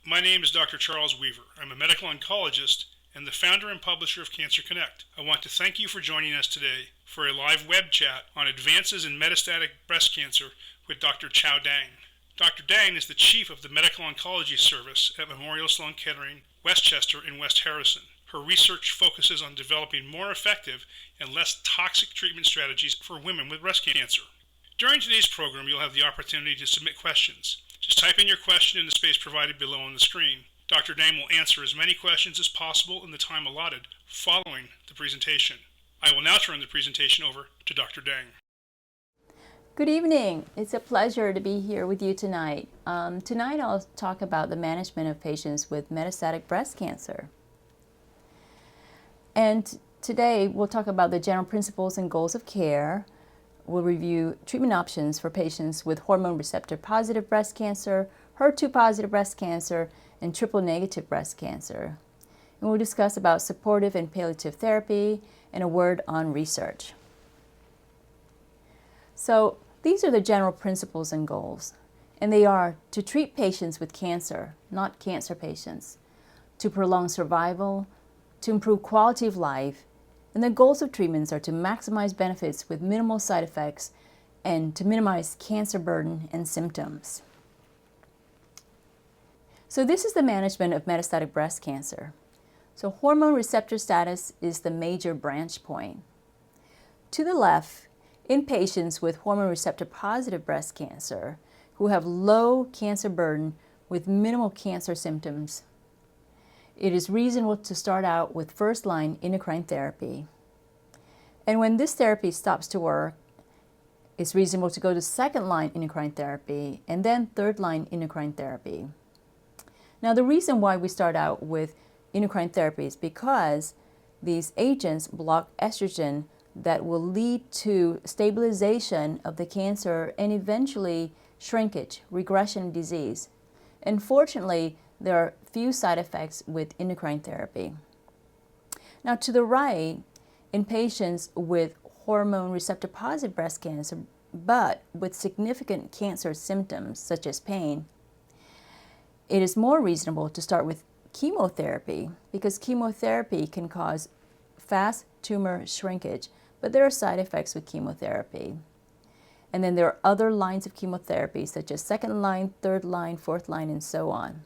My name is Dr. Charles Weaver. I'm a medical oncologist and the founder and publisher of Cancer Connect. I want to thank you for joining us today for a live web chat on advances in metastatic breast cancer with Dr. Chau. Dr. Dang is the chief of the Medical Oncology Service at Memorial Sloan Kettering, Westchester, and West Harrison. Her research focuses on developing more effective and less toxic treatment strategies for women with breast cancer. During today's program, you'll have the opportunity to submit questions. Just type in your question in the space provided below on the screen. Dr. Dang will answer as many questions as possible in the time allotted following the presentation. I will now turn the presentation over to Dr. Dang. Good evening. It's a pleasure to be here with you tonight. Tonight I'll talk about the management of patients with metastatic breast cancer. And today we'll talk about the general principles and goals of care. We'll review treatment options for patients with hormone receptor positive breast cancer, HER2 positive breast cancer, and triple negative breast cancer. And we'll discuss about supportive and palliative therapy and a word on research. So these are the general principles and goals, and they are to treat patients with cancer, not cancer patients, to prolong survival, to improve quality of life, and the goals of treatments are to maximize benefits with minimal side effects and to minimize cancer burden and symptoms. So this is the management of metastatic breast cancer. So hormone receptor status is the major branch point. To the left, in patients with hormone receptor positive breast cancer who have low cancer burden with minimal cancer symptoms, it is reasonable to start out with first-line endocrine therapy. And when this therapy stops to work, it's reasonable to go to second-line endocrine therapy and then third-line endocrine therapy. Now, the reason why we start out with endocrine therapy is because these agents block estrogen that will lead to stabilization of the cancer and eventually shrinkage, regression of disease. Unfortunately, there are few side effects with endocrine therapy. Now, to the right, in patients with hormone receptor positive breast cancer, but with significant cancer symptoms such as pain, it is more reasonable to start with chemotherapy because chemotherapy can cause fast tumor shrinkage, but there are side effects with chemotherapy. And then there are other lines of chemotherapy such as second line, third line, fourth line, and so on.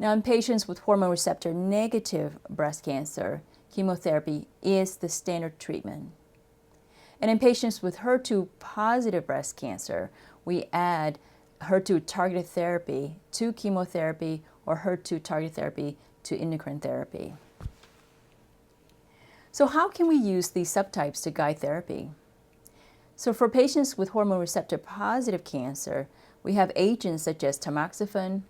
Now, in patients with hormone receptor negative breast cancer, chemotherapy is the standard treatment. And in patients with HER2 positive breast cancer, we add HER2 targeted therapy to chemotherapy or HER2 targeted therapy to endocrine therapy. So how can we use these subtypes to guide therapy? So for patients with hormone receptor positive cancer, we have agents such as tamoxifen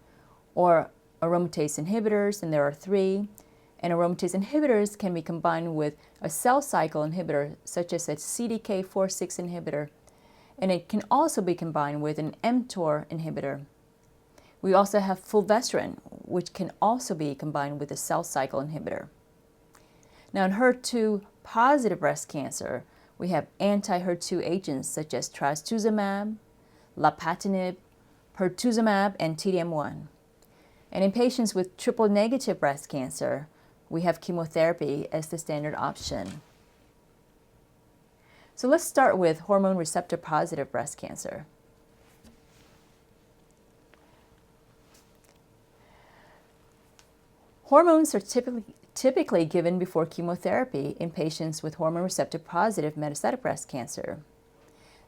or aromatase inhibitors, and there are 3. And aromatase inhibitors can be combined with a cell cycle inhibitor such as a CDK4/6 inhibitor, and it can also be combined with an mTOR inhibitor. We also have fulvestrant, which can also be combined with a cell cycle inhibitor. Now, in HER2 positive breast cancer, we have anti-HER2 agents such as trastuzumab, lapatinib, pertuzumab, and T-DM1. And in patients with triple negative breast cancer, we have chemotherapy as the standard option. So let's start with hormone receptor positive breast cancer. Hormones are typically given before chemotherapy in patients with hormone receptor positive metastatic breast cancer.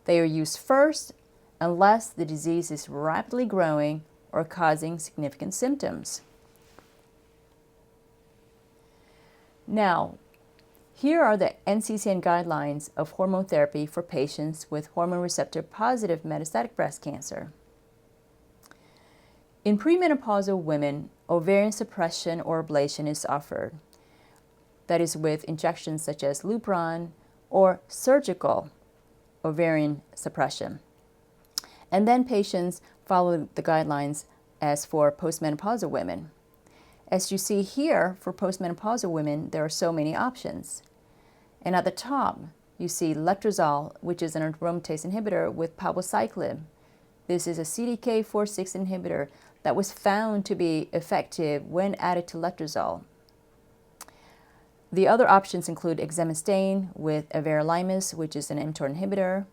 They are used first unless the disease is rapidly growing or causing significant symptoms. Now, here are the NCCN guidelines of hormone therapy for patients with hormone receptor positive metastatic breast cancer. In premenopausal women, ovarian suppression or ablation is offered. That is with injections such as Lupron or surgical ovarian suppression. And then patients follow the guidelines as for postmenopausal women. As you see here, for postmenopausal women, there are so many options. And at the top, you see letrozole, which is an aromatase inhibitor with palbociclib. This is a CDK4/6 inhibitor that was found to be effective when added to letrozole. The other options include exemestane with everolimus, which is an mTOR inhibitor,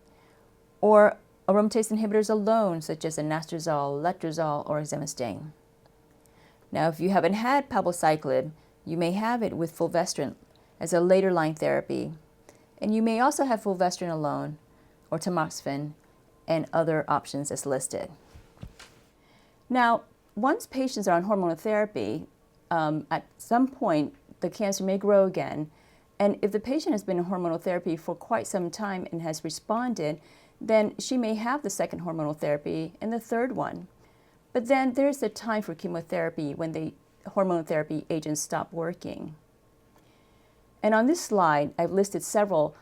or aromatase inhibitors alone, such as anastrozole, letrozole, or exemestane. Now, if you haven't had palbociclib, you may have it with fulvestrant as a later line therapy, and you may also have fulvestrant alone or tamoxifen and other options as listed. Now, once patients are on hormonal therapy, at some point the cancer may grow again, and if the patient has been on hormonal therapy for quite some time and has responded, then she may have the second hormonal therapy and the third one. But then there's the time for chemotherapy when the hormone therapy agents stop working. And on this slide, I've listed several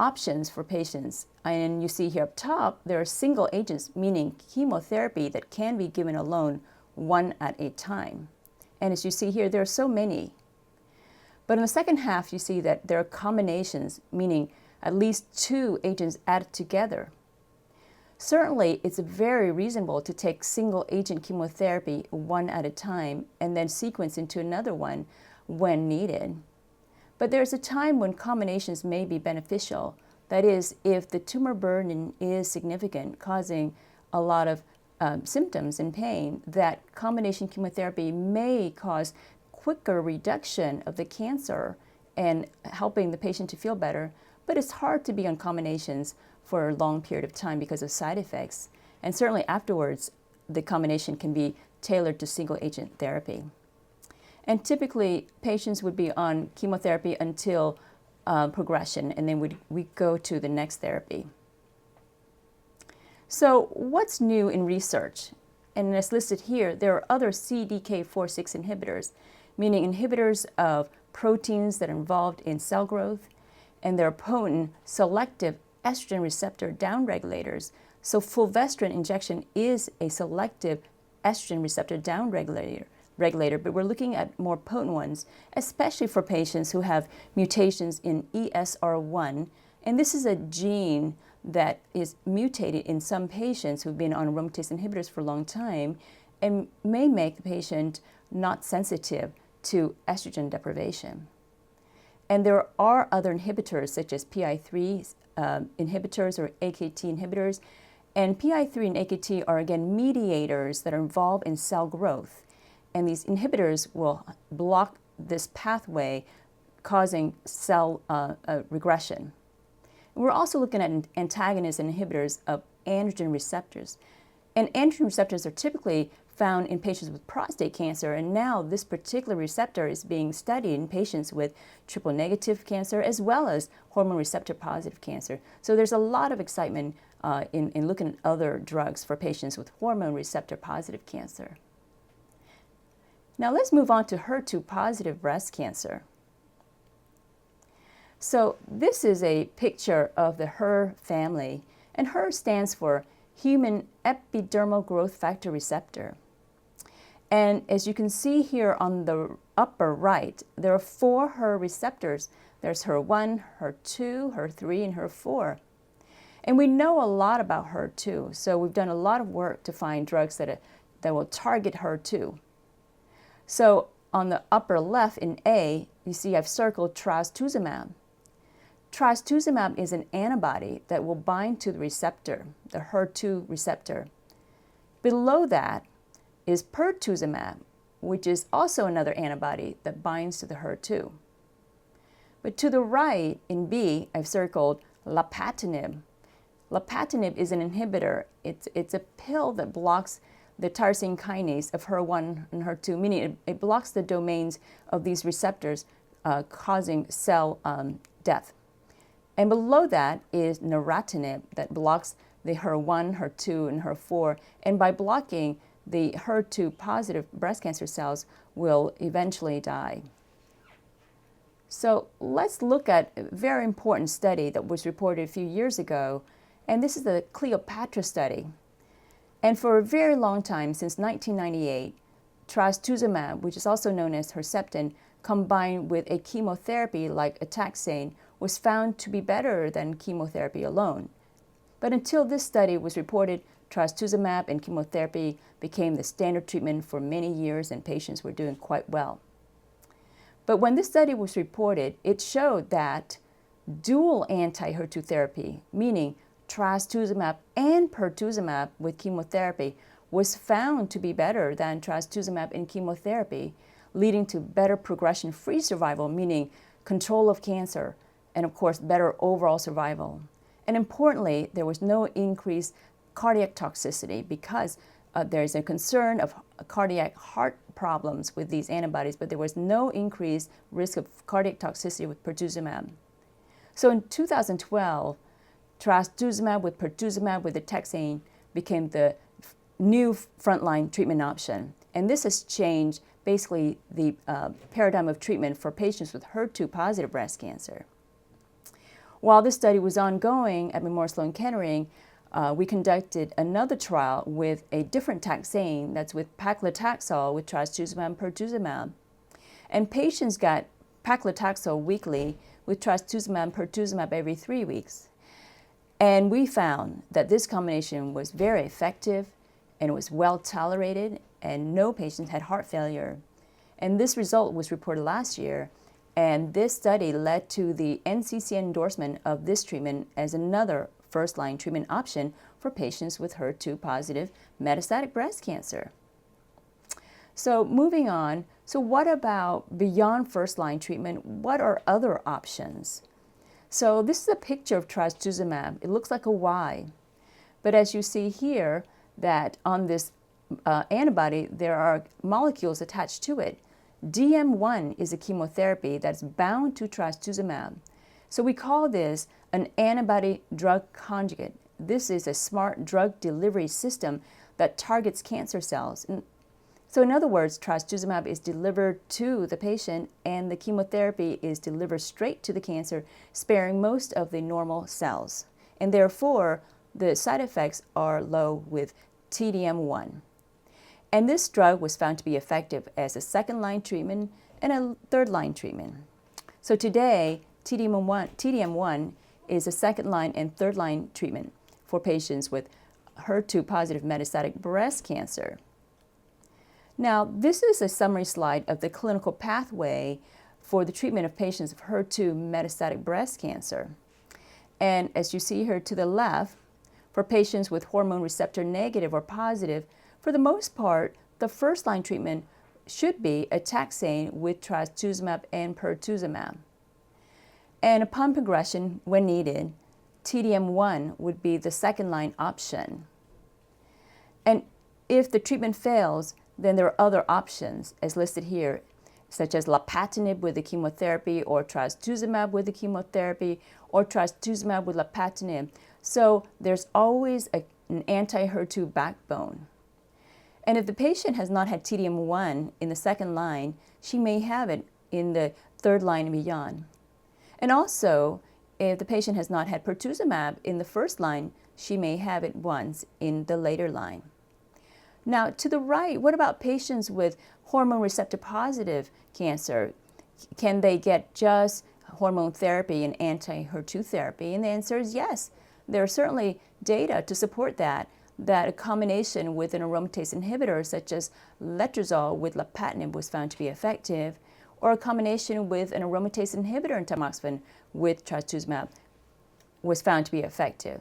options for patients. And you see here up top, there are single agents, meaning chemotherapy that can be given alone, one at a time. And as you see here, there are so many. But in the second half, you see that there are combinations, meaning at least two agents added together. Certainly, it's very reasonable to take single agent chemotherapy one at a time and then sequence into another one when needed. But there's a time when combinations may be beneficial. That is, if the tumor burden is significant, causing a lot of symptoms and pain, that combination chemotherapy may cause quicker reduction of the cancer and helping the patient to feel better. But it's hard to be on combinations for a long period of time because of side effects. And certainly afterwards, the combination can be tailored to single agent therapy. And typically, patients would be on chemotherapy until progression, and then we go to the next therapy. So what's new in research? And as listed here, there are other CDK4/6 inhibitors, meaning inhibitors of proteins that are involved in cell growth, and they're potent selective estrogen receptor downregulators. So fulvestrant injection is a selective estrogen receptor downregulator, but we're looking at more potent ones, especially for patients who have mutations in ESR1. And this is a gene that is mutated in some patients who've been on aromatase inhibitors for a long time and may make the patient not sensitive to estrogen deprivation. And there are other inhibitors such as PI3 inhibitors or AKT inhibitors. And PI3 and AKT are again mediators that are involved in cell growth. And these inhibitors will block this pathway, causing cell regression. And we're also looking at antagonists and inhibitors of androgen receptors. And androgen receptors are typically found in patients with prostate cancer, and now this particular receptor is being studied in patients with triple negative cancer as well as hormone receptor positive cancer. So there's a lot of excitement in looking at other drugs for patients with hormone receptor positive cancer. Now let's move on to HER2 positive breast cancer. So this is a picture of the HER family, and HER stands for human epidermal growth factor receptor. And as you can see here on the upper right, there are 4 HER receptors. There's HER1, HER2, HER3, and HER4. And we know a lot about HER2, so we've done a lot of work to find drugs that will target HER2. So on the upper left in A, you see I've circled trastuzumab. Trastuzumab is an antibody that will bind to the receptor, the HER2 receptor. Below that is pertuzumab, which is also another antibody that binds to the HER2. But to the right in B, I've circled lapatinib. Lapatinib is an inhibitor. It's a pill that blocks the tyrosine kinase of HER1 and HER2, meaning it blocks the domains of these receptors, causing cell death. And below that is neratinib that blocks the HER1, HER2, and HER4. And by blocking, the HER2 positive breast cancer cells will eventually die. So let's look at a very important study that was reported a few years ago, and this is the Cleopatra study. And for a very long time, since 1998, trastuzumab, which is also known as Herceptin, combined with a chemotherapy like a taxane, was found to be better than chemotherapy alone. But until this study was reported trastuzumab and chemotherapy became the standard treatment for many years, and patients were doing quite well. But when this study was reported, it showed that dual anti-HER2 therapy, meaning trastuzumab and pertuzumab with chemotherapy, was found to be better than trastuzumab and chemotherapy, leading to better progression-free survival, meaning control of cancer, and of course, better overall survival. And importantly, there was no increased cardiac toxicity because there is a concern of cardiac heart problems with these antibodies, but there was no increased risk of cardiac toxicity with pertuzumab. So in 2012, trastuzumab with pertuzumab with the taxane became the new frontline treatment option. And this has changed basically the paradigm of treatment for patients with HER2-positive breast cancer. While this study was ongoing at Memorial Sloan Kettering, we conducted another trial with a different taxane, that's with paclitaxel with trastuzumab and pertuzumab. And patients got paclitaxel weekly with trastuzumab and pertuzumab every 3 weeks. And we found that this combination was very effective and it was well tolerated, and no patients had heart failure. And this result was reported last year, and this study led to the NCCN endorsement of this treatment as another first-line treatment option for patients with HER2-positive metastatic breast cancer. So moving on, so what about beyond first-line treatment? What are other options? So this is a picture of trastuzumab. It looks like a Y. But as you see here, that on this antibody, there are molecules attached to it. DM1 is a chemotherapy that's bound to trastuzumab. So we call this an antibody-drug conjugate. This is a smart drug delivery system that targets cancer cells. So in other words, trastuzumab is delivered to the patient and the chemotherapy is delivered straight to the cancer, sparing most of the normal cells. And therefore, the side effects are low with TDM1. And this drug was found to be effective as a second-line treatment and a third-line treatment. So today, TDM1 is a second-line and third-line treatment for patients with HER2-positive metastatic breast cancer. Now, this is a summary slide of the clinical pathway for the treatment of patients with HER2 metastatic breast cancer. And as you see here to the left, for patients with hormone receptor negative or positive, for the most part, the first-line treatment should be a taxane with trastuzumab and pertuzumab. And upon progression, when needed, TDM1 would be the second-line option. And if the treatment fails, then there are other options, as listed here, such as lapatinib with the chemotherapy, or trastuzumab with the chemotherapy, or trastuzumab with lapatinib. So there's always an anti-HER2 backbone. And if the patient has not had TDM1 in the second line, she may have it in the third line and beyond. And also, if the patient has not had pertuzumab in the first line, she may have it once in the later line. Now, to the right, what about patients with hormone receptor positive cancer? Can they get just hormone therapy and anti-HER2 therapy? And the answer is yes. There are certainly data to support that a combination with an aromatase inhibitor such as letrozole with lapatinib was found to be effective, or a combination with an aromatase inhibitor and tamoxifen with trastuzumab was found to be effective.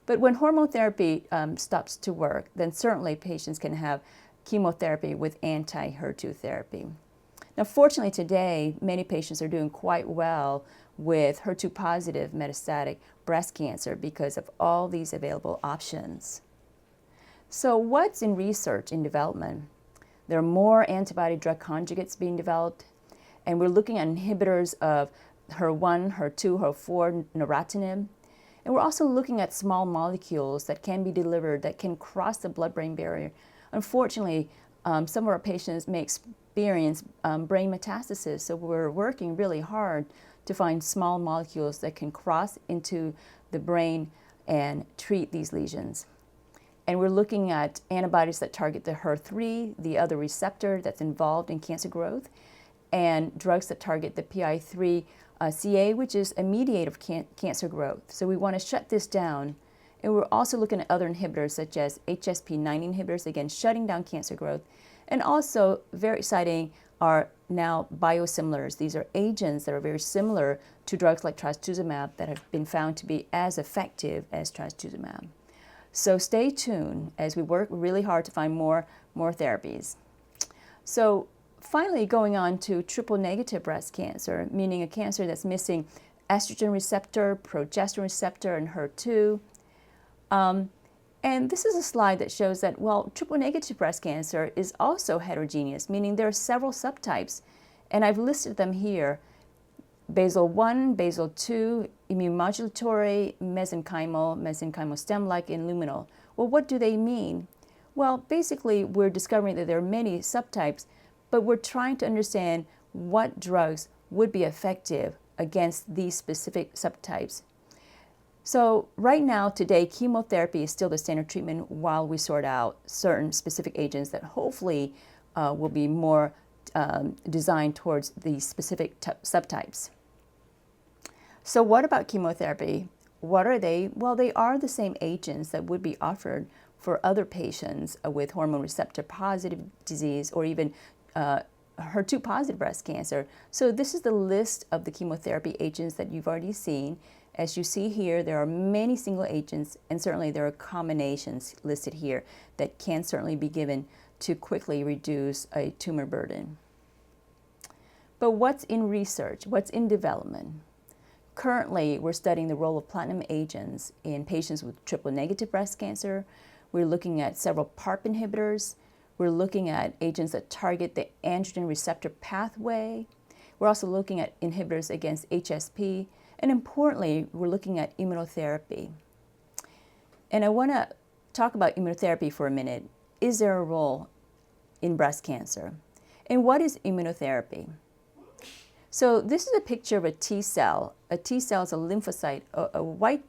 But when hormone therapy stops to work, then certainly patients can have chemotherapy with anti-HER2 therapy. Now, fortunately today, many patients are doing quite well with HER2-positive metastatic breast cancer because of all these available options. So what's in research and development? There are more antibody-drug conjugates being developed, and we're looking at inhibitors of HER1, HER2, HER4, neratinib. And we're also looking at small molecules that can be delivered, that can cross the blood-brain barrier. Unfortunately, some of our patients may experience brain metastasis, so we're working really hard to find small molecules that can cross into the brain and treat these lesions. And we're looking at antibodies that target the HER3, the other receptor that's involved in cancer growth, and drugs that target the PI3CA, which is a mediator of cancer growth. So we want to shut this down, And we're also looking at other inhibitors such as HSP90 inhibitors, again, shutting down cancer growth. And also, very exciting, are now biosimilars. These are agents that are very similar to drugs like trastuzumab that have been found to be as effective as trastuzumab. So stay tuned as we work really hard to find more therapies. So finally, going on to triple-negative breast cancer, meaning a cancer that's missing estrogen receptor, progesterone receptor, and HER2. And this is a slide that shows that, well, triple-negative breast cancer is also heterogeneous, meaning there are several subtypes, and I've listed them here: basal 1, basal 2, immune modulatory, mesenchymal stem-like, and luminal. Well, what do they mean? Well, basically, we're discovering that there are many subtypes, but we're trying to understand what drugs would be effective against these specific subtypes. So right now, today, chemotherapy is still the standard treatment while we sort out certain specific agents that hopefully will be more designed towards these specific subtypes. So what about chemotherapy? What are they? Well, they are the same agents that would be offered for other patients with hormone receptor positive disease or even HER2 positive breast cancer. So this is the list of the chemotherapy agents that you've already seen. As you see here, there are many single agents, and certainly there are combinations listed here that can certainly be given to quickly reduce a tumor burden. But what's in research? What's in development? Currently, we're studying the role of platinum agents in patients with triple-negative breast cancer. We're looking at several PARP inhibitors. We're looking at agents that target the androgen receptor pathway. We're also looking at inhibitors against HSP. And importantly, we're looking at immunotherapy. And I want to talk about immunotherapy for a minute. Is there a role in breast cancer? And what is immunotherapy? So this is a picture of a T cell. A T cell is a lymphocyte, a white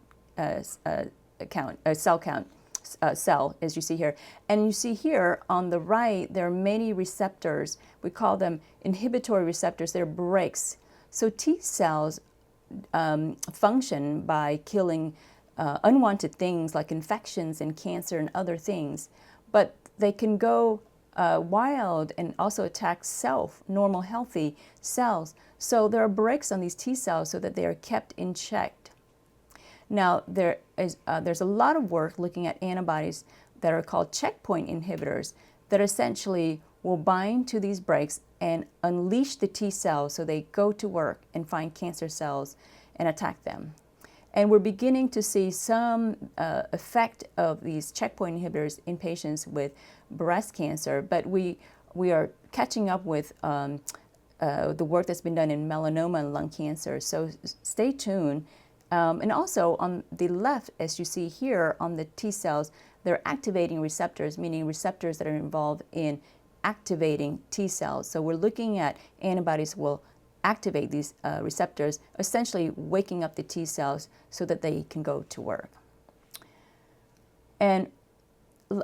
cell, as you see here. And you see here on the right, there are many receptors. We call them inhibitory receptors. They're brakes. So T cells function by killing unwanted things like infections and cancer and other things, but they can go wild and also attack normal healthy cells. So there are brakes on these T cells so that they are kept in check. Now there's a lot of work looking at antibodies that are called checkpoint inhibitors that essentially will bind to these brakes and unleash the T cells so they go to work and find cancer cells and attack them. And we're beginning to see some effect of these checkpoint inhibitors in patients with breast cancer, but we are catching up with the work that's been done in melanoma and lung cancer. So stay tuned. And also on the left, as you see here on the T cells, they're activating receptors, meaning receptors that are involved in activating T cells. So we're looking at antibodies will activate these receptors, essentially waking up the T cells so that they can go to work. And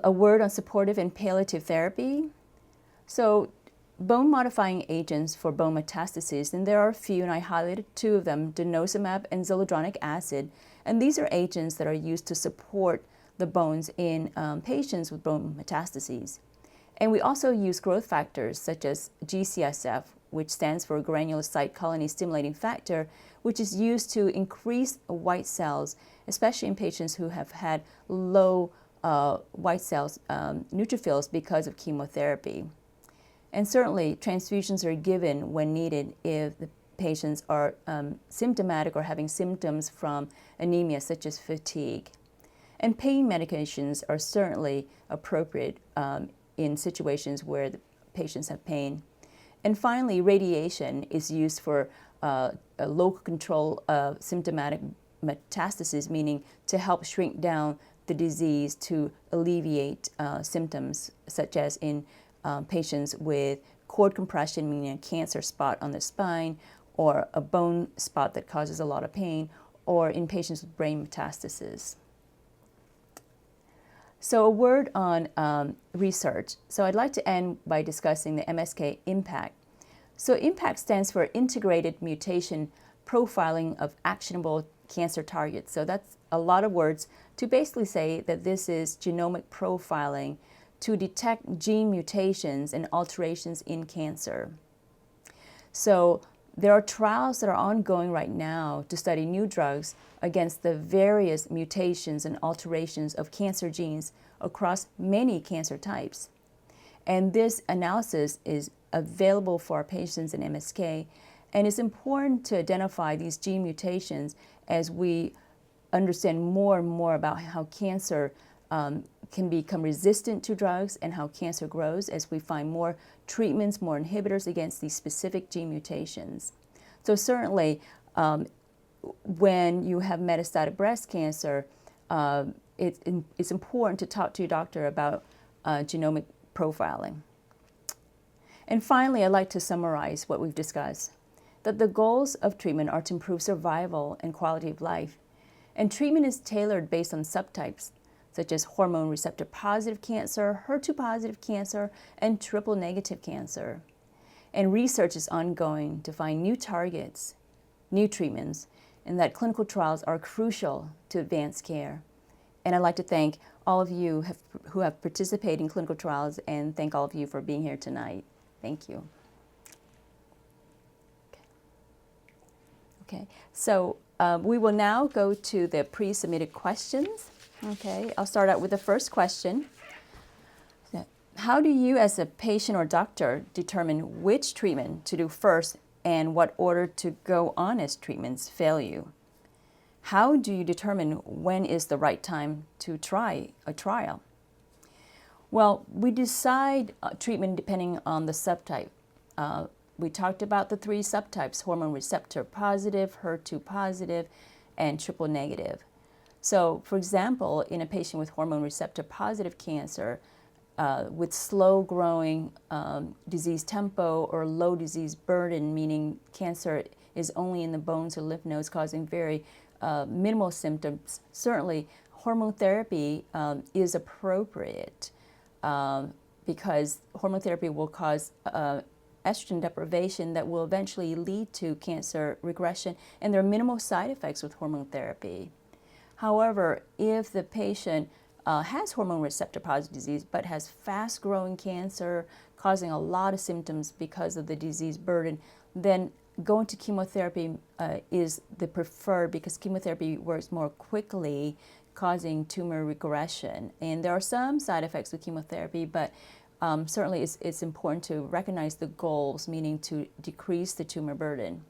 a word on supportive and palliative therapy. So bone modifying agents for bone metastases, and there are a few, and I highlighted two of them, denosumab and zoledronic acid. And these are agents that are used to support the bones in patients with bone metastases. And we also use growth factors such as GCSF, which stands for granulocyte colony stimulating factor, which is used to increase white cells, especially in patients who have had low white cells, neutrophils, because of chemotherapy. And certainly transfusions are given when needed if the patients are symptomatic or having symptoms from anemia such as fatigue. And pain medications are certainly appropriate in situations where the patients have pain. And finally, radiation is used for a local control of symptomatic metastasis, meaning to help shrink down the disease to alleviate symptoms, such as in patients with cord compression, meaning a cancer spot on the spine, or a bone spot that causes a lot of pain, or in patients with brain metastasis. So a word on research. So I'd like to end by discussing the MSK IMPACT. So IMPACT stands for Integrated Mutation Profiling of Actionable cancer targets. So that's a lot of words to basically say that this is genomic profiling to detect gene mutations and alterations in cancer. So there are trials that are ongoing right now to study new drugs against the various mutations and alterations of cancer genes across many cancer types. And this analysis is available for our patients in MSK, and it's important to identify these gene mutations as we understand more and more about how cancer can become resistant to drugs and how cancer grows as we find more treatments, more inhibitors against these specific gene mutations. So certainly, when you have metastatic breast cancer, it's important to talk to your doctor about genomic profiling. And finally, I'd like to summarize what we've discussed, that the goals of treatment are to improve survival and quality of life. And treatment is tailored based on subtypes, such as hormone receptor positive cancer, HER2 positive cancer, and triple negative cancer. And research is ongoing to find new targets, new treatments, and that clinical trials are crucial to advance care. And I'd like to thank all of you who have participated in clinical trials, and thank all of you for being here tonight. Thank you. Okay, so we will now go to the pre-submitted questions. Okay, I'll start out with the first question. How do you as a patient or doctor determine which treatment to do first and what order to go on as treatments fail you? How do you determine when is the right time to try a trial? Well, we decide treatment depending on the subtype. We talked about the 3 subtypes: hormone receptor positive, HER2 positive, and triple negative. So, for example, in a patient with hormone receptor positive cancer, with slow growing disease tempo or low disease burden, meaning cancer is only in the bones or lymph nodes causing very minimal symptoms, certainly hormone therapy is appropriate because hormone therapy will cause estrogen deprivation that will eventually lead to cancer regression, and there are minimal side effects with hormone therapy. However, if the patient has hormone receptor positive disease but has fast growing cancer causing a lot of symptoms because of the disease burden, then going to chemotherapy is the preferred, because chemotherapy works more quickly, causing tumor regression. And there are some side effects with chemotherapy, but certainly it's important to recognize the goals, meaning to decrease the tumor burden.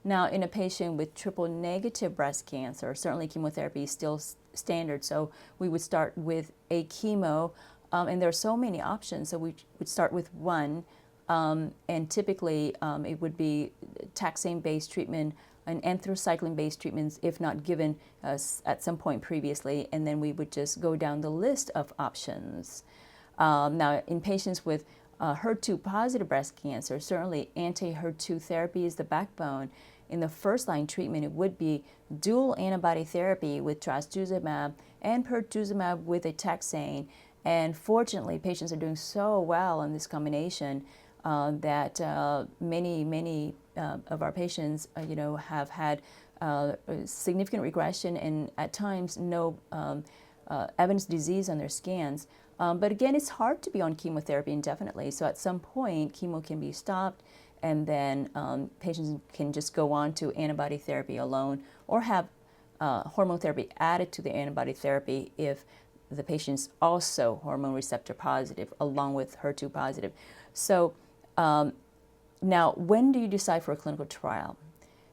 Now, in a patient with triple negative breast cancer, certainly chemotherapy is still standard, so we would start with a chemo, and there are so many options, so we would start with one, and typically it would be taxane-based treatment and anthracycline-based treatments if not given at some point previously, and then we would just go down the list of options. Now, in patients with HER2 positive breast cancer, certainly anti-HER2 therapy is the backbone. In the first-line treatment, it would be dual antibody therapy with trastuzumab and pertuzumab with a taxane. And fortunately, patients are doing so well on this combination that many of our patients, have had significant regression and at times no evidence of disease on their scans. But again, it's hard to be on chemotherapy indefinitely. So at some point, chemo can be stopped, and then patients can just go on to antibody therapy alone or have hormone therapy added to the antibody therapy if the patient's also hormone receptor positive along with HER2 positive. So now, when do you decide for a clinical trial?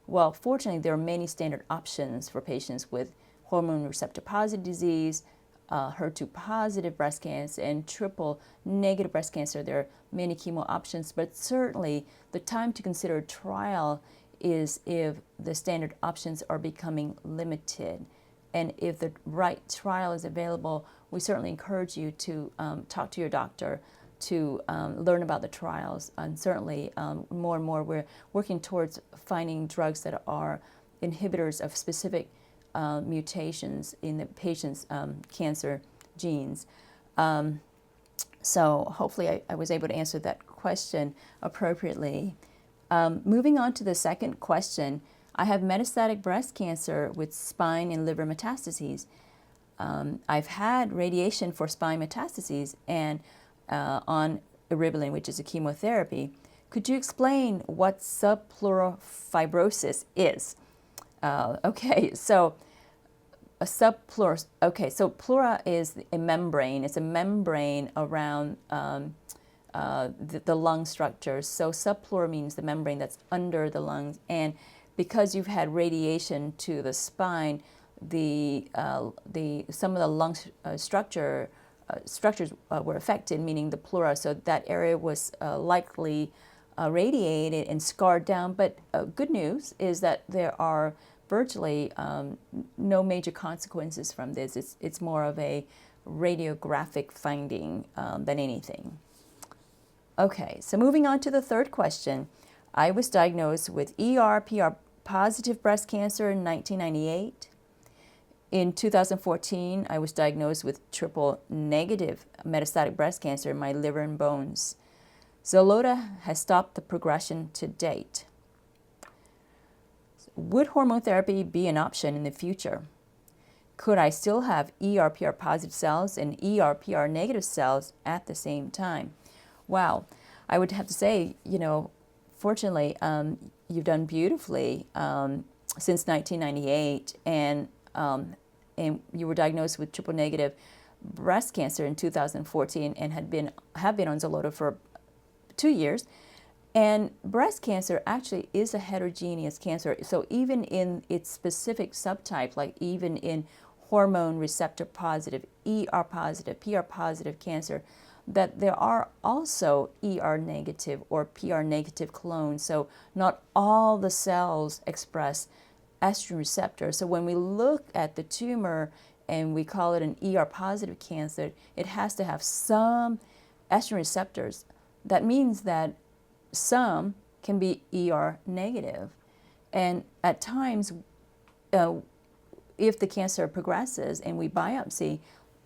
Well, fortunately, there are many standard options for patients with hormone receptor positive disease, HER2 positive breast cancer, and triple negative breast cancer. There are many chemo options, but certainly the time to consider a trial is if the standard options are becoming limited. And if the right trial is available, we certainly encourage you to talk to your doctor to learn about the trials. And certainly more and more we're working towards finding drugs that are inhibitors of specific mutations in the patient's cancer genes. So hopefully I was able to answer that question appropriately. Moving on to the second question, I have metastatic breast cancer with spine and liver metastases. I've had radiation for spine metastases and on eribulin, which is a chemotherapy. Could you explain what subpleural fibrosis is? So pleura is a membrane. It's a membrane around the lung structures. So subpleural means the membrane that's under the lungs. And because you've had radiation to the spine, some of the lung structures were affected, meaning the pleura. So that area was likely radiated and scarred down. But good news is that there are virtually no major consequences from this. It's more of a radiographic finding than anything. Okay, so moving on to the third question. I was diagnosed with ER/PR positive breast cancer in 1998. In 2014, I was diagnosed with triple negative metastatic breast cancer in my liver and bones. Xeloda has stopped the progression to date. Would hormone therapy be an option in the future? Could I still have ER/PR positive cells and ER/PR negative cells at the same time? Wow, I would have to say, fortunately, you've done beautifully since 1998, and you were diagnosed with triple negative breast cancer in 2014 and have been on Xeloda for 2 years. And breast cancer actually is a heterogeneous cancer. So even in its specific subtype, like even in hormone receptor positive, ER positive, PR positive cancer, that there are also ER negative or PR negative clones. So not all the cells express estrogen receptor. So when we look at the tumor and we call it an ER positive cancer, it has to have some estrogen receptors. That means that some can be ER negative. And at times, if the cancer progresses and we biopsy,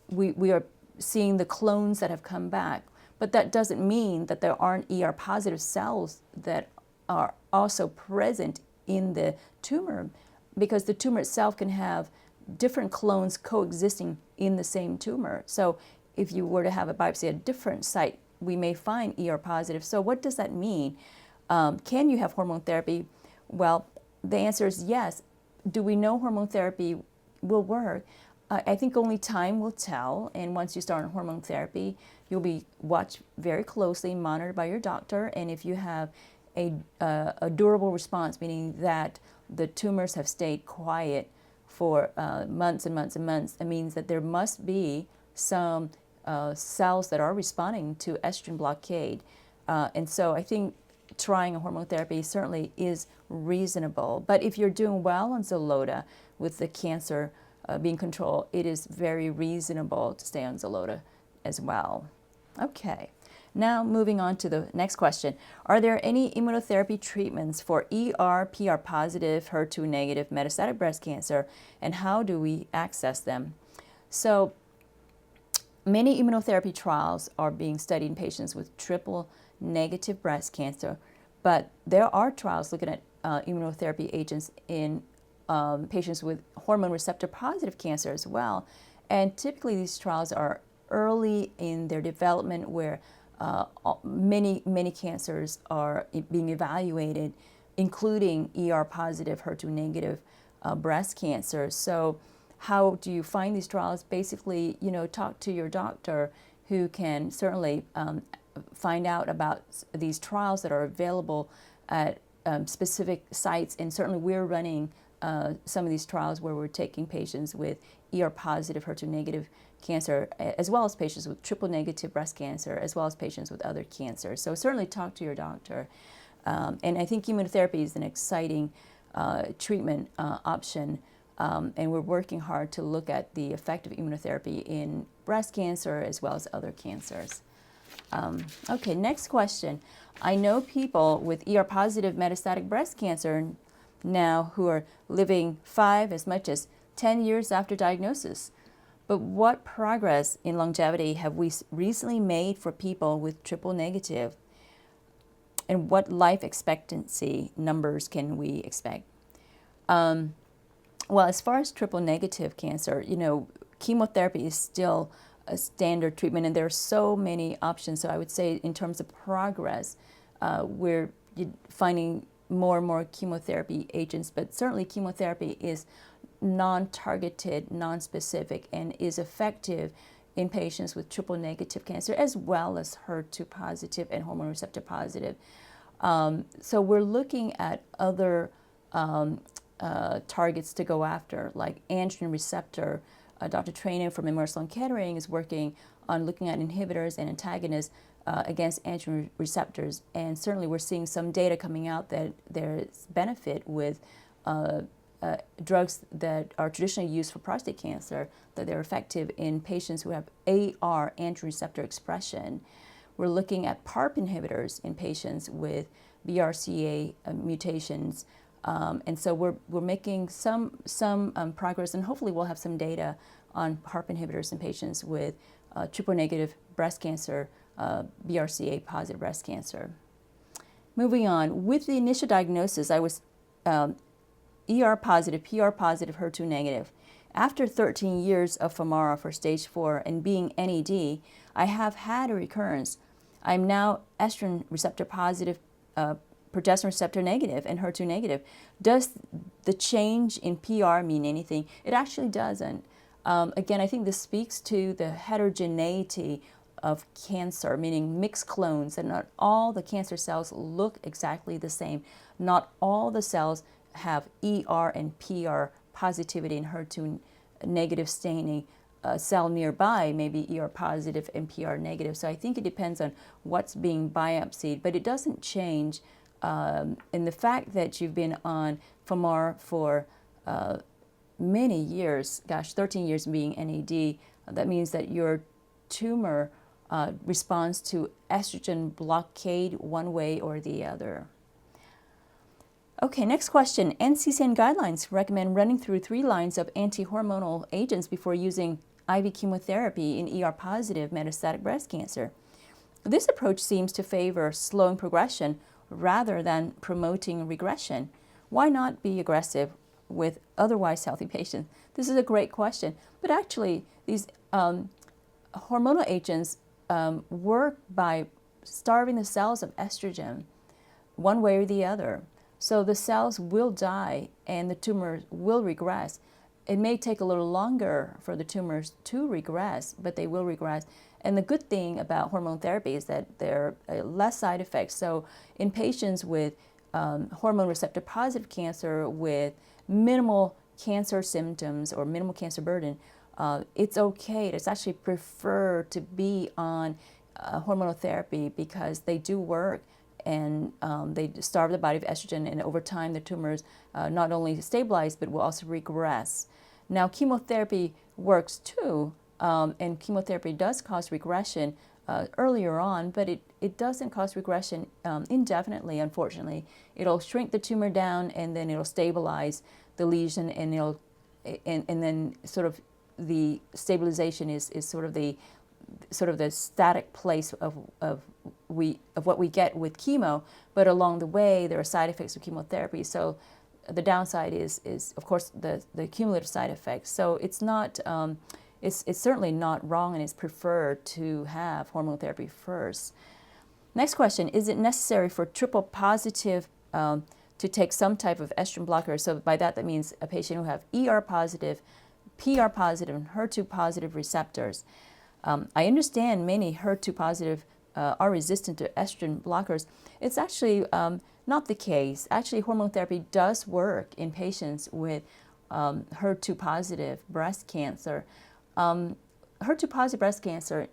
we are seeing the clones that have come back. But that doesn't mean that there aren't ER positive cells that are also present in the tumor, because the tumor itself can have different clones coexisting in the same tumor. So if you were to have a biopsy at a different site, we may find ER positive. So what does that mean? Can you have hormone therapy? Well, the answer is yes. Do we know hormone therapy will work? I think only time will tell. And once you start on hormone therapy, you'll be watched very closely, monitored by your doctor. And if you have a durable response, meaning that the tumors have stayed quiet for months and months and months, it means that there must be some cells that are responding to estrogen blockade. And so I think trying a hormone therapy certainly is reasonable. But if you're doing well on Xeloda with the cancer being controlled, it is very reasonable to stay on Xeloda as well. Okay, now moving on to the next question. Are there any immunotherapy treatments for ER/PR positive, HER2 negative metastatic breast cancer, and how do we access them? So many immunotherapy trials are being studied in patients with triple negative breast cancer, but there are trials looking at immunotherapy agents in patients with hormone receptor positive cancer as well. And typically these trials are early in their development, where many cancers are being evaluated, including ER positive, HER2 negative breast cancer. So how do you find these trials? Basically, talk to your doctor, who can certainly find out about these trials that are available at specific sites. And certainly we're running some of these trials where we're taking patients with ER positive, HER2 negative cancer, as well as patients with triple negative breast cancer, as well as patients with other cancers. So certainly talk to your doctor. And I think immunotherapy is an exciting treatment option. And we're working hard to look at the effect of immunotherapy in breast cancer as well as other cancers. Okay, next question. I know people with ER positive metastatic breast cancer now who are living 5 as much as 10 years after diagnosis. But what progress in longevity have we recently made for people with triple negative? And what life expectancy numbers can we expect? Well, as far as triple negative cancer, chemotherapy is still a standard treatment, and there are so many options. So I would say, in terms of progress, we're finding more and more chemotherapy agents, but certainly chemotherapy is non-targeted, non-specific, and is effective in patients with triple negative cancer as well as HER2 positive and hormone receptor positive. So we're looking at other targets to go after, like androgen receptor. Dr. Trainer from Sloan Kettering is working on looking at inhibitors and antagonists against androgen receptors, and certainly we're seeing some data coming out that there's benefit with drugs that are traditionally used for prostate cancer, that they're effective in patients who have AR, androgen receptor expression. We're looking at PARP inhibitors in patients with BRCA mutations. And so we're making some progress, and hopefully we'll have some data on PARP inhibitors in patients with triple negative breast cancer, BRCA positive breast cancer. Moving on, with the initial diagnosis, I was ER positive, PR positive, HER2 negative. After 13 years of Femara for stage 4 and being NED, I have had a recurrence. I'm now estrogen receptor positive, progesterone receptor negative, and HER2 negative. Does the change in PR mean anything? It actually doesn't. Again, I think this speaks to the heterogeneity of cancer, meaning mixed clones, that not all the cancer cells look exactly the same. Not all the cells have ER and PR positivity and HER2 negative staining. A cell nearby may be ER positive and PR negative. So I think it depends on what's being biopsied, but it doesn't change. And the fact that you've been on Femara for many years, 13 years being NED, that means that your tumor responds to estrogen blockade one way or the other. Okay, next question. NCCN guidelines recommend running through 3 lines of anti-hormonal agents before using IV chemotherapy in ER-positive metastatic breast cancer. This approach seems to favor slowing progression rather than promoting regression. Why not be aggressive with otherwise healthy patients? This is a great question. But actually, these hormonal agents work by starving the cells of estrogen one way or the other. So the cells will die and the tumor will regress. It may take a little longer for the tumors to regress, but they will regress. And the good thing about hormone therapy is that there are less side effects. So in patients with hormone receptor positive cancer with minimal cancer symptoms or minimal cancer burden, it's okay. It's actually preferred to be on hormonal therapy because they do work, and they starve the body of estrogen, and over time the tumors not only stabilize but will also regress. Now, chemotherapy works too, and chemotherapy does cause regression earlier on, but it doesn't cause regression indefinitely, unfortunately. It'll shrink the tumor down, and then it'll stabilize the lesion, and and then sort of the stabilization is sort of the static place of what we get with chemo, but along the way there are side effects of chemotherapy. So the downside is of course the cumulative side effects. So it's not it's certainly not wrong, and it's preferred to have hormone therapy first. Next question: is it necessary for triple positive to take some type of estrogen blocker? So by that means a patient who have ER positive, PR positive, and HER2 positive receptors. I understand many HER2 positive are resistant to estrogen blockers. It's actually not the case. Actually, hormone therapy does work in patients with HER2 positive breast cancer. HER2 positive breast cancer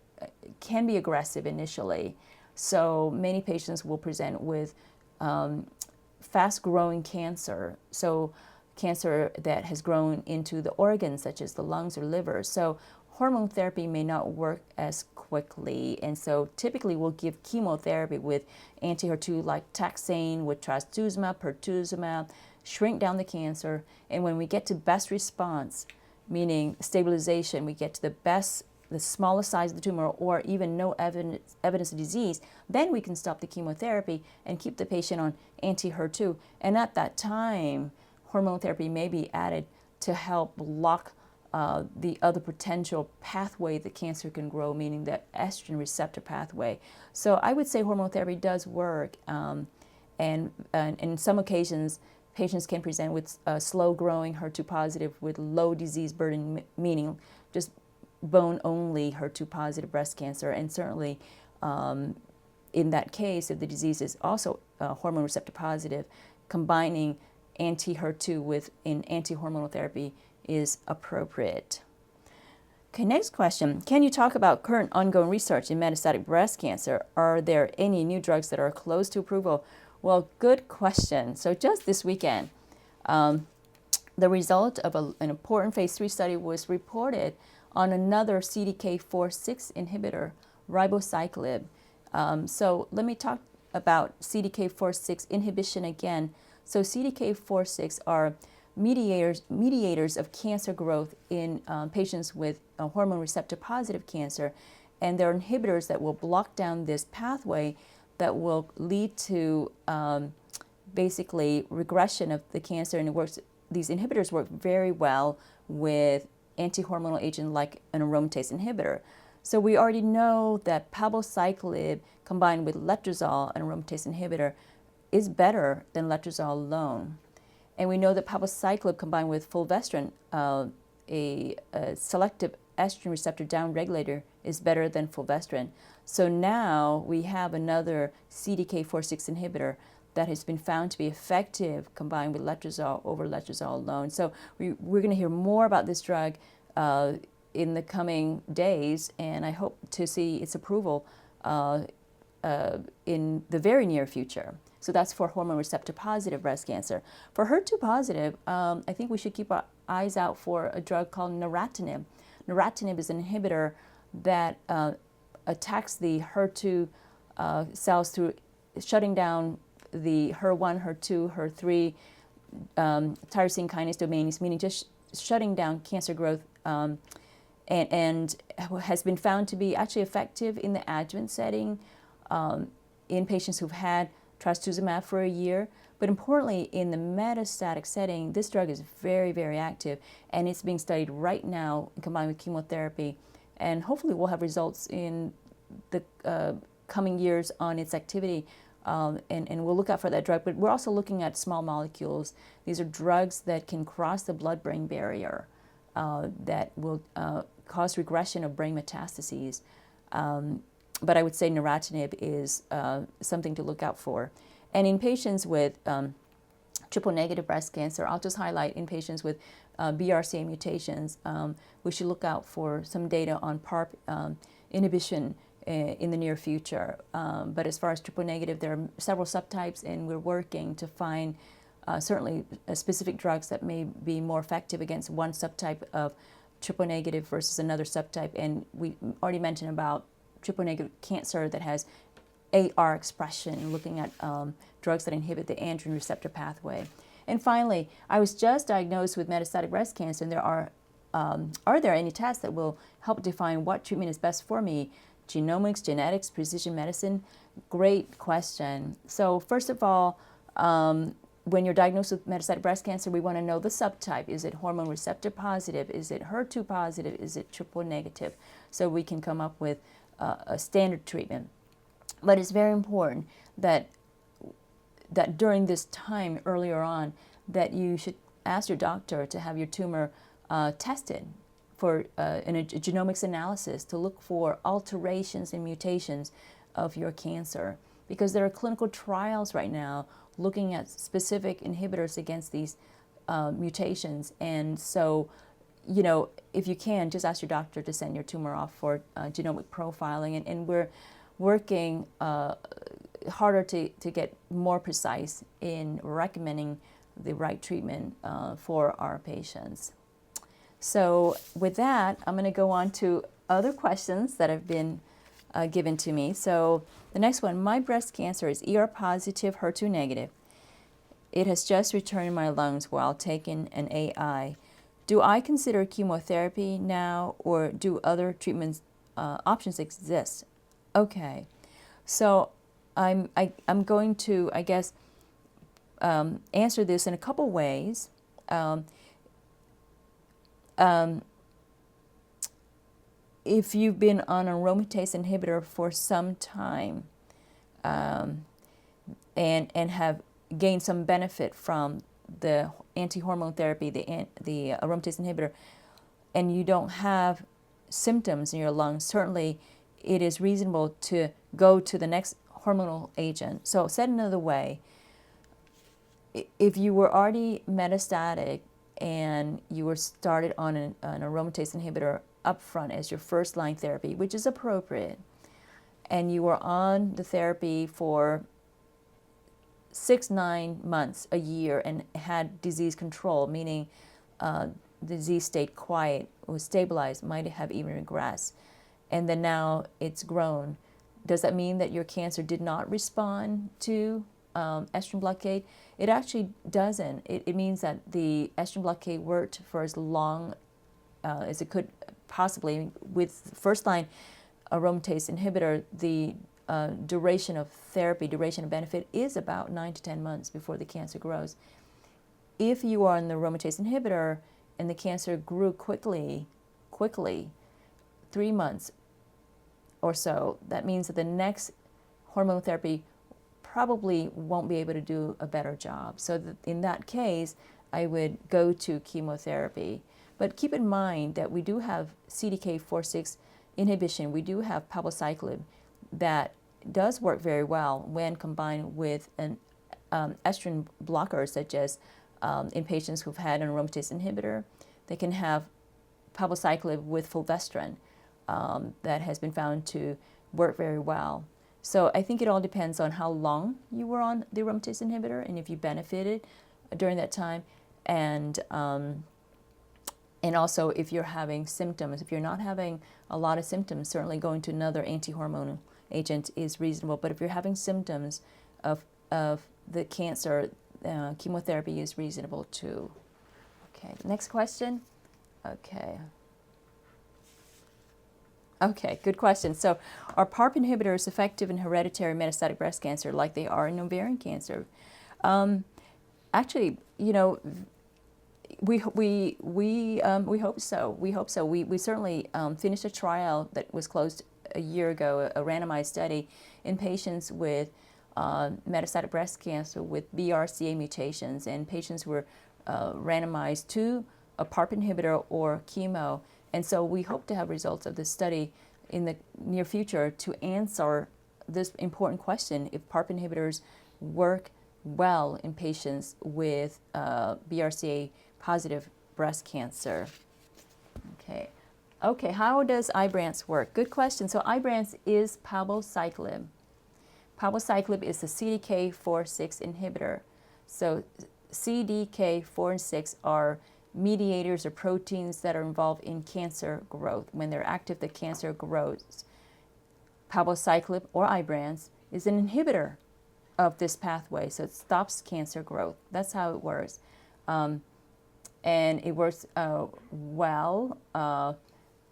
can be aggressive initially. So many patients will present with fast-growing cancer. So cancer that has grown into the organs such as the lungs or liver. So hormone therapy may not work as quickly, and so typically we'll give chemotherapy with anti-HER2 like taxane, with trastuzumab, pertuzumab, shrink down the cancer, and when we get to best response, meaning stabilization, we get to the smallest size of the tumor or even no evidence of disease, then we can stop the chemotherapy and keep the patient on anti-HER2, and at that time, hormone therapy may be added to help block the other potential pathway the cancer can grow, meaning the estrogen receptor pathway. So I would say hormone therapy does work, and in some occasions, patients can present with slow-growing HER2 positive with low disease burden, meaning just bone-only HER2 positive breast cancer, and certainly in that case, if the disease is also hormone receptor positive, combining anti-HER2 with an anti-hormonal therapy is appropriate. Okay, next question. Can you talk about current ongoing research in metastatic breast cancer? Are there any new drugs that are close to approval? Well, good question. So just this weekend, the result of an important phase 3 study was reported on another CDK4/6 inhibitor, ribociclib. So let me talk about CDK4/6 inhibition again. So CDK4/6 are mediators of cancer growth in patients with hormone receptor positive cancer, and they're inhibitors that will block down this pathway that will lead to basically regression of the cancer. And these inhibitors work very well with anti-hormonal agent like an aromatase inhibitor. So we already know that palbociclib combined with letrozole, an aromatase inhibitor, is better than letrozole alone. And we know that palbociclib combined with fulvestrant, a selective estrogen receptor downregulator, is better than fulvestrant. So now we have another CDK4/6 inhibitor that has been found to be effective combined with letrozole over letrozole alone. So we're going to hear more about this drug in the coming days, and I hope to see its approval in the very near future. So that's for hormone receptor positive breast cancer. For HER2 positive, I think we should keep our eyes out for a drug called neratinib. Neratinib is an inhibitor that attacks the HER2 cells through shutting down the HER1, HER2, HER3 tyrosine kinase domains, meaning just shutting down cancer growth, and has been found to be actually effective in the adjuvant setting in patients who've had trastuzumab for a year. But importantly, in the metastatic setting, this drug is very, very active, and it's being studied right now combined with chemotherapy. And hopefully we'll have results in the coming years on its activity, and we'll look out for that drug. But we're also looking at small molecules. These are drugs that can cross the blood-brain barrier that will cause regression of brain metastases. But I would say neratinib is something to look out for. And in patients with triple-negative breast cancer, I'll just highlight in patients with BRCA mutations, we should look out for some data on PARP inhibition in the near future. But as far as triple-negative, there are several subtypes, and we're working to find certainly specific drugs that may be more effective against one subtype of triple-negative versus another subtype. And we already mentioned about triple-negative cancer that has AR expression, looking at drugs that inhibit the androgen receptor pathway. And finally, I was just diagnosed with metastatic breast cancer, and there are there any tests that will help define what treatment is best for me? Genomics, genetics, precision medicine? Great question. So first of all, when you're diagnosed with metastatic breast cancer, we want to know the subtype. Is it hormone receptor positive? Is it HER2 positive? Is it triple negative? So we can come up with a standard treatment. But it's very important that during this time earlier on, that you should ask your doctor to have your tumor tested for in a genomics analysis to look for alterations and mutations of your cancer, because there are clinical trials right now looking at specific inhibitors against these mutations. And so, you know, if you can, just ask your doctor to send your tumor off for genomic profiling, and we're working harder to get more precise in recommending the right treatment for our patients. So with that, I'm going to go on to other questions that have been given to me. So the next one, my breast cancer is ER positive, HER2 negative. It has just returned in my lungs while taking an AI. Do I consider chemotherapy now, or do other treatment options exist? Okay, so I'm going to, I guess, answer this in a couple ways. if you've been on a aromatase inhibitor for some time and have gained some benefit from the anti-hormone therapy, the aromatase inhibitor, and you don't have symptoms in your lungs, certainly it is reasonable to go to the next hormonal agent. So said another way, if you were already metastatic and you were started on an aromatase inhibitor upfront as your first line therapy, which is appropriate, and you were on the therapy for 6, 9 months, a year, and had disease control, meaning disease stayed quiet, was stabilized, might have even regressed, and then now it's grown, does that mean that your cancer did not respond to estrogen blockade? It actually doesn't. It means that the estrogen blockade worked for as long as it could possibly. With first line aromatase inhibitor, the duration of therapy, duration of benefit is about 9 to 10 months before the cancer grows. If you are on the aromatase inhibitor and the cancer grew quickly, 3 months or so, that means that the next hormone therapy probably won't be able to do a better job. So in that case, I would go to chemotherapy. But keep in mind that we do have CDK4/6 inhibition. We do have palbociclib that does work very well when combined with an estrogen blocker, such as in patients who've had an aromatase inhibitor. They can have palbociclib with fulvestrant that has been found to work very well. So I think it all depends on how long you were on the aromatase inhibitor and if you benefited during that time, and also if you're having symptoms. If you're not having a lot of symptoms, certainly going to another anti-hormonal agent is reasonable. But if you're having symptoms of the cancer, chemotherapy is reasonable too. Okay, next question. Okay, good question. So are PARP inhibitors effective in hereditary metastatic breast cancer like they are in ovarian cancer? Actually, you know, we hope so. We hope so. We certainly finished a trial that was closed a year ago, a randomized study in patients with metastatic breast cancer with BRCA mutations, and patients were randomized to a PARP inhibitor or chemo. And so we hope to have results of this study in the near future to answer this important question: if PARP inhibitors work well in patients with BRCA positive breast cancer. Okay, how does Ibrance work? Good question. So Ibrance is palbociclib. Palbociclib is a CDK4/6 inhibitor. So CDK4 and 6 are mediators or proteins that are involved in cancer growth. When they're active, the cancer grows. Palbociclib, or Ibrance, is an inhibitor of this pathway, so it stops cancer growth. That's how it works. And it works well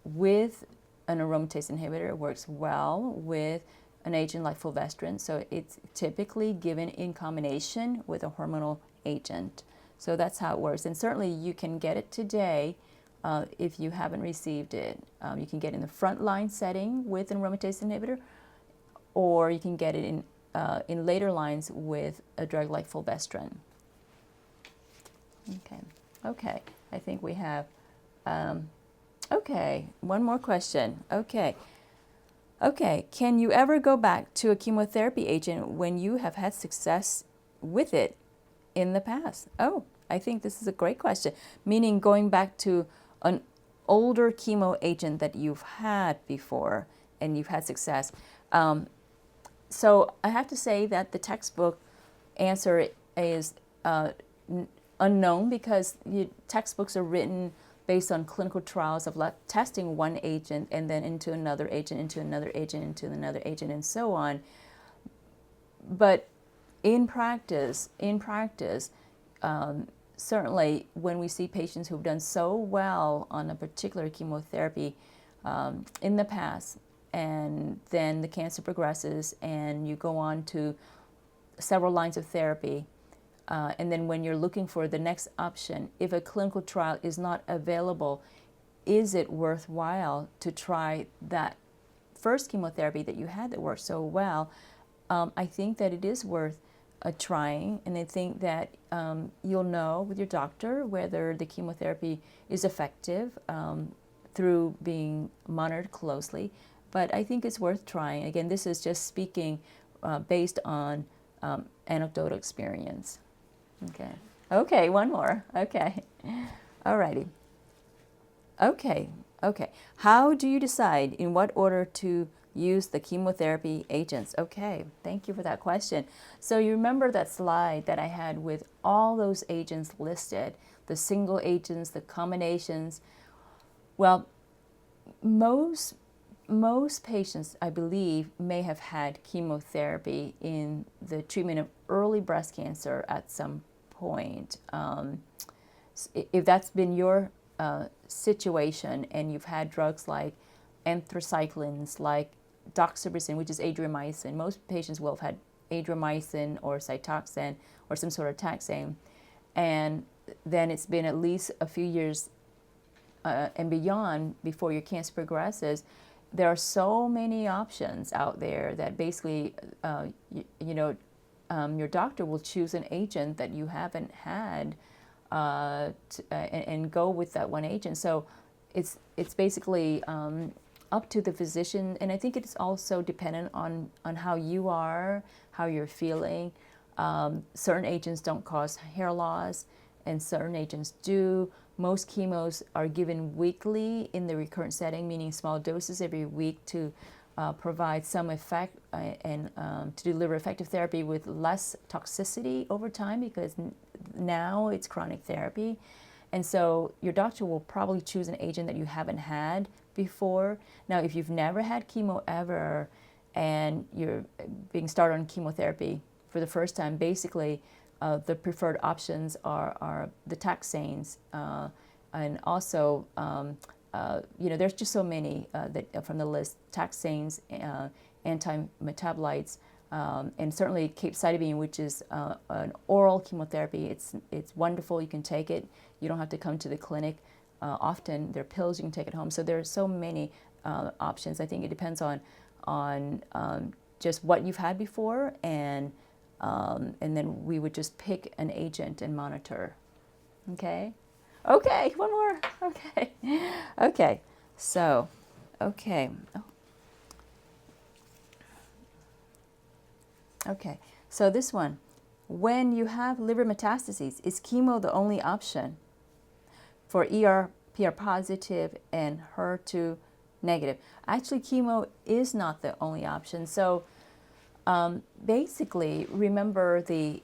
with an aromatase inhibitor. It works well with an agent like fulvestrant, so it's typically given in combination with a hormonal agent. So that's how it works. And certainly you can get it today if you haven't received it. You can get it in the frontline setting with an aromatase inhibitor, or you can get it in later lines with a drug like fulvestrant. Okay, I think we have, okay, one more question. Okay, can you ever go back to a chemotherapy agent when you have had success with it in the past? Oh, I think this is a great question, meaning going back to an older chemo agent that you've had before and you've had success. So I have to say that the textbook answer is unknown, because textbooks are written based on clinical trials of testing one agent and then into another agent, into another agent, into another agent, and so on. But in practice, certainly when we see patients who've done so well on a particular chemotherapy in the past, and then the cancer progresses and you go on to several lines of therapy, And then when you're looking for the next option, if a clinical trial is not available, is it worthwhile to try that first chemotherapy that you had that worked so well? I think that it is worth trying, and I think that you'll know with your doctor whether the chemotherapy is effective through being monitored closely. But I think it's worth trying. Again, this is just speaking based on anecdotal experience. Okay. Okay, one more. Okay. All righty. Okay. How do you decide in what order to use the chemotherapy agents? Okay, thank you for that question. So you remember that slide that I had with all those agents listed, the single agents, the combinations. Well, most patients, I believe, may have had chemotherapy in the treatment of early breast cancer at some point. If that's been your situation and you've had drugs like anthracyclines, like doxorubicin, which is adriamycin, most patients will have had adriamycin or Cytoxan or some sort of taxane, and then it's been at least a few years and beyond before your cancer progresses. There are so many options out there that basically, your doctor will choose an agent that you haven't had and go with that one agent. So it's basically up to the physician, and I think it's also dependent on how you are, how you're feeling. Certain agents don't cause hair loss, and certain agents do. Most chemos are given weekly in the recurrent setting, meaning small doses every week to provide some effect and to deliver effective therapy with less toxicity over time, because now it's chronic therapy. And so your doctor will probably choose an agent that you haven't had before. Now, if you've never had chemo ever and you're being started on chemotherapy for the first time, basically the preferred options are the taxanes, and also there's just so many that from the list: taxanes, anti-metabolites, and certainly capecitabine, which is an oral chemotherapy. It's wonderful. You can take it. You don't have to come to the clinic. Often there are pills you can take at home. So there are so many options. I think it depends on just what you've had before, and then we would just pick an agent and monitor. Okay? Okay, one more. Okay. Okay. So, okay. Oh. Okay. So this one, when you have liver metastases, is chemo the only option for PR positive and HER2 negative? Actually, chemo is not the only option. So basically, remember the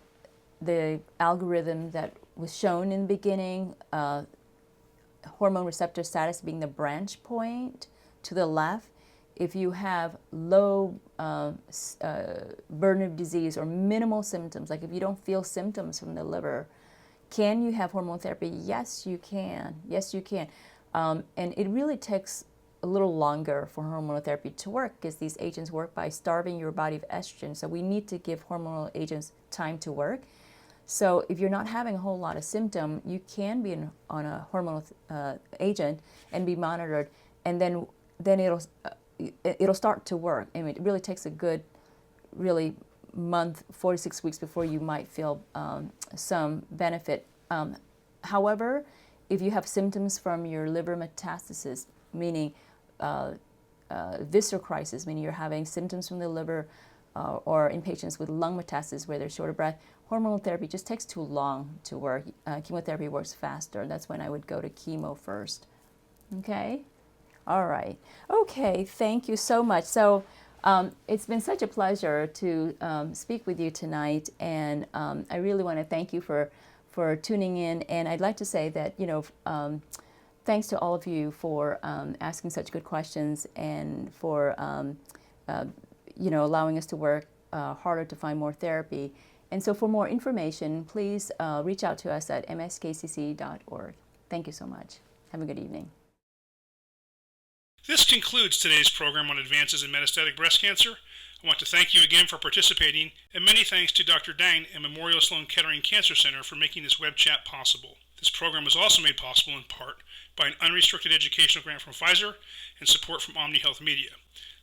algorithm that was shown in the beginning, hormone receptor status being the branch point to the left. If you have low burden of disease or minimal symptoms, like if you don't feel symptoms from the liver, can you have hormone therapy? Yes, you can. Yes, you can. And it really takes a little longer for hormonal therapy to work, because these agents work by starving your body of estrogen. So we need to give hormonal agents time to work. So if you're not having a whole lot of symptom, you can be on a hormonal agent and be monitored, and then it'll start to work. I mean, it really takes a good, really month, 4 to 6 weeks before you might feel some benefit. However, if you have symptoms from your liver metastasis, meaning visceral crisis, meaning you're having symptoms from the liver, or in patients with lung metastasis where they're short of breath, hormonal therapy just takes too long to work. Chemotherapy works faster. That's when I would go to chemo first. Okay? All right. Okay, thank you so much. So it's been such a pleasure to speak with you tonight, and I really want to thank you for tuning in. And I'd like to say that, thanks to all of you for asking such good questions, and for allowing us to work harder to find more therapy. And so for more information, please reach out to us at mskcc.org. Thank you so much. Have a good evening. This concludes today's program on advances in metastatic breast cancer. I want to thank you again for participating, and many thanks to Dr. Dang and Memorial Sloan Kettering Cancer Center for making this web chat possible. This program was also made possible in part by an unrestricted educational grant from Pfizer and support from OmniHealth Media.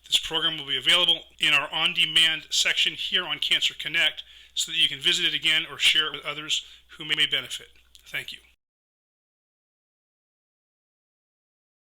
This program will be available in our on-demand section here on Cancer Connect so that you can visit it again or share it with others who may benefit. Thank you.